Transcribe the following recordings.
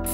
Hey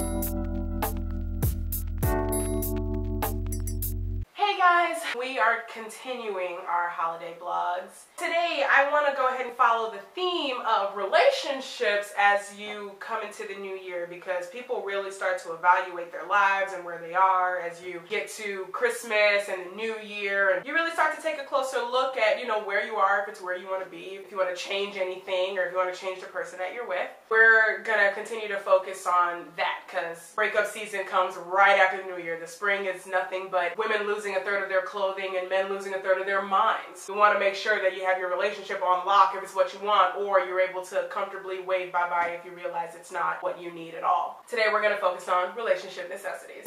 guys, we are continuing our holiday vlogs. Today I want to go ahead and follow the theme of relationships as you come into the new year, because people really start to evaluate their lives and where they are as you get to Christmas and the new year, and you really start to take a closer look at, where you are, if it's where you want to be, if you want to change anything, or if you want to change the person that you're with. We're gonna continue to focus on that because breakup season comes right after the new year. The spring is nothing but women losing a third of their clothing and men losing a third of their minds. You want to make sure that you have your relationship on lock if it's what you want, or you're able to comfortably wave bye-bye if you realize it's not what you need at all. Today we're going to focus on relationship necessities.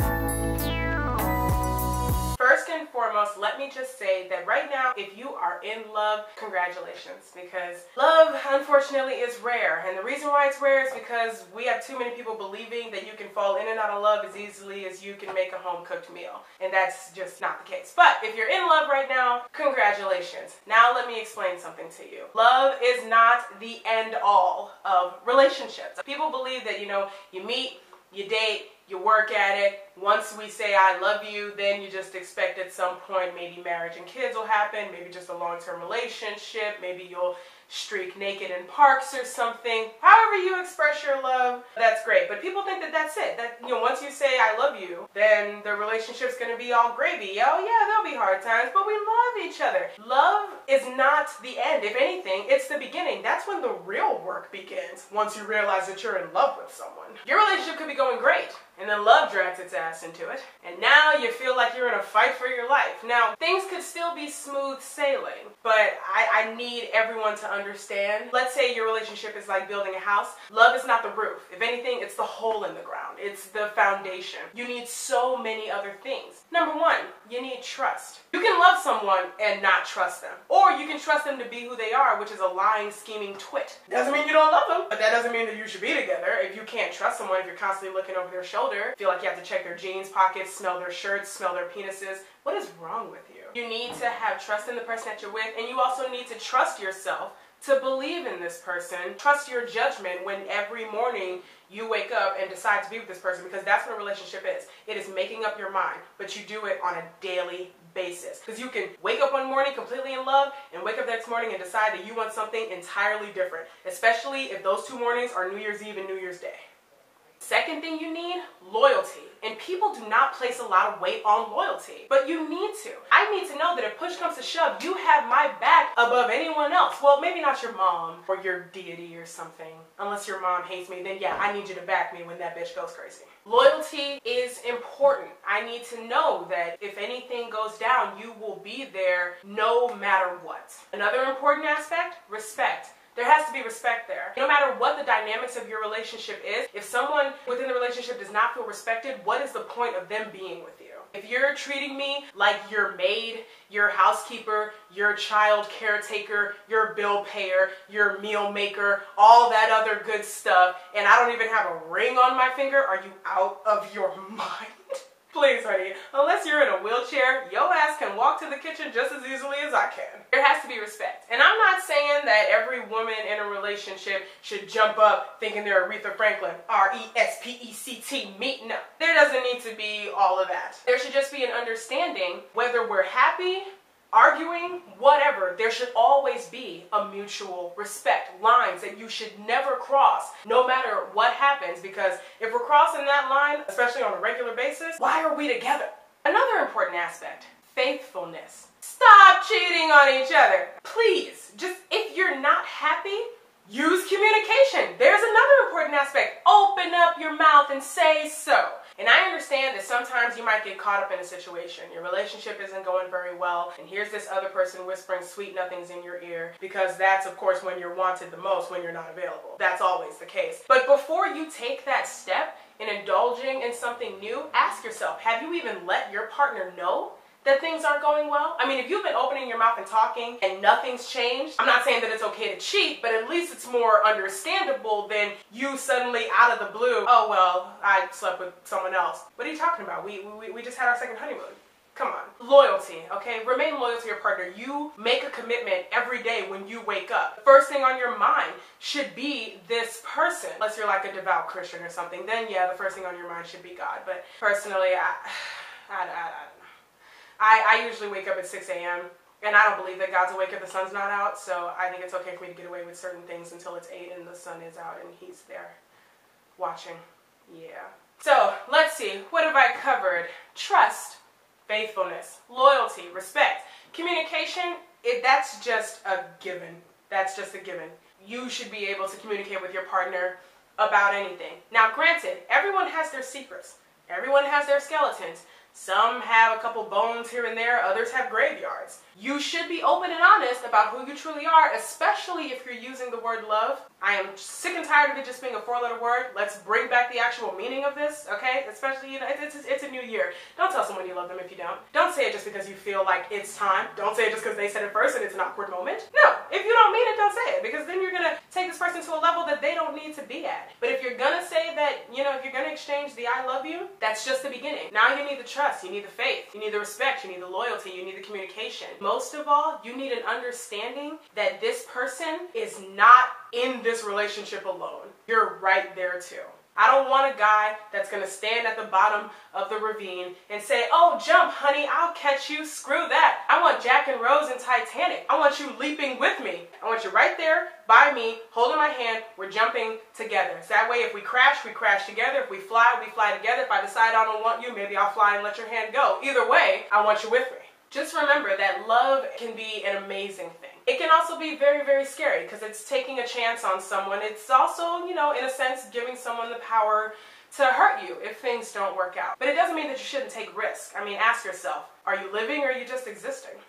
First and foremost, let me just say that right now, if you are in love, congratulations, because love, unfortunately, is rare. And the reason why it's rare is because we have too many people believing that you can fall in and out of love as easily as you can make a home-cooked meal. And that's just not the case. But if you're in love right now, congratulations. Now let me explain something to you. Love is not the end-all of relationships. People believe that, you meet, you date, you work at it. Once we say I love you, then you just expect at some point maybe marriage and kids will happen, maybe just a long-term relationship, maybe you'll streak naked in parks or something. However you express your love, that's great. But people think that that's it. That, once you say I love you, then the relationship's gonna be all gravy. Oh yeah, there'll be hard times, but we love each other. Love is not the end. If anything, it's the beginning. That's when the real work begins, once you realize that you're in love with someone. Your relationship could be going great, and then love drags its ass into it, and now you feel like you're in a fight for your life. Now, things could still be smooth sailing, but I need everyone to understand. Let's say your relationship is like building a house. Love is not the roof. If anything, it's the hole in the ground. It's the foundation. You need so many other things. Number one, you need trust. You can love someone and not trust them, or you can trust them to be who they are, which is a lying, scheming twit. Doesn't mean you don't love them, but that doesn't mean that you should be together. If you can't trust someone, if you're constantly looking over their shoulder, feel like you have to check their jeans pockets, smell their shirts, smell their penises, what is wrong with you? You need to have trust in the person that you're with, and you also need to trust yourself to believe in this person. Trust your judgment when every morning you wake up and decide to be with this person, because that's what a relationship is. It is making up your mind, but you do it on a daily basis. Because you can wake up one morning completely in love and wake up the next morning and decide that you want something entirely different, especially if those 2 mornings are New Year's Eve and New Year's Day. Second thing you need, loyalty. And people do not place a lot of weight on loyalty, but you need to. I need to know that if push comes to shove, you have my back above anyone else. Well, maybe not your mom or your deity or something. Unless your mom hates me, then yeah, I need you to back me when that bitch goes crazy. Loyalty is important. I need to know that if anything goes down, you will be there no matter what. Another important aspect, respect. There has to be respect there. No matter what the dynamics of your relationship is, if someone within the relationship does not feel respected, what is the point of them being with you? If you're treating me like your maid, your housekeeper, your child caretaker, your bill payer, your meal maker, all that other good stuff, and I don't even have a ring on my finger, are you out of your mind? Please, honey, unless you're in a wheelchair, your ass can walk to the kitchen just as easily as I can. There has to be respect. And I'm not saying that every woman in a relationship should jump up thinking they're Aretha Franklin, R-E-S-P-E-C-T, meet. No, there doesn't need to be all of that. There should just be an understanding, whether we're happy, arguing, whatever, there should always be a mutual respect. Lines that you should never cross, no matter what happens, because if we're crossing that line, especially on a regular basis, why are we together? Another important aspect, faithfulness. Stop cheating on each other. Please, just if you're not happy, use communication. There's another important aspect. Open up your mouth and say so. And I understand that sometimes you might get caught up in a situation. Your relationship isn't going very well, and here's this other person whispering sweet nothings in your ear, because that's, of course, when you're wanted the most, when you're not available. That's always the case. But before you take that step in indulging in something new, ask yourself, have you even let your partner know that things aren't going well? I mean, if you've been opening your mouth and talking and nothing's changed, I'm not saying that it's okay to cheat, but at least it's more understandable than you suddenly out of the blue, oh well, I slept with someone else. What are you talking about? We just had our second honeymoon. Come on. Loyalty, okay? Remain loyal to your partner. You make a commitment every day when you wake up. First thing on your mind should be this person. Unless you're like a devout Christian or something, then yeah, the first thing on your mind should be God. But personally, I don't know. I usually wake up at 6 a.m. and I don't believe that God's awake if the sun's not out, so I think it's okay for me to get away with certain things until it's 8 and the sun is out and he's there watching. Yeah. So, let's see. What have I covered? Trust, faithfulness, loyalty, respect. Communication, that's just a given. That's just a given. You should be able to communicate with your partner about anything. Now, granted, everyone has their secrets. Everyone has their skeletons. Some have a couple bones here and there, others have graveyards. You should be open and honest about who you truly are, especially if you're using the word love. I am sick and tired of it just being a 4-letter word. Let's bring back the actual meaning of this, okay? Especially, it's a new year. Don't tell someone you love them if you don't. Don't say it just because you feel like it's time. Don't say it just because they said it first and it's an awkward moment. No, if you don't mean it, don't say it, because then you're gonna take this person to a level that they don't need to be at. But if you're gonna say that, if you're gonna exchange the I love you, that's just the beginning. Now you need the trust, you need the faith, you need the respect, you need the loyalty, you need the communication. Most of all, you need an understanding that this person is not in this relationship alone. You're right there too. I don't want a guy that's going to stand at the bottom of the ravine and say, oh, jump, honey, I'll catch you. Screw that. I want Jack and Rose in Titanic. I want you leaping with me. I want you right there by me, holding my hand. We're jumping together. So that way, if we crash together. If we fly together. If I decide I don't want you, maybe I'll fly and let your hand go. Either way, I want you with me. Just remember that love can be an amazing thing. It can also be very, very scary because it's taking a chance on someone. It's also, in a sense, giving someone the power to hurt you if things don't work out. But it doesn't mean that you shouldn't take risks. I mean, ask yourself, are you living or are you just existing?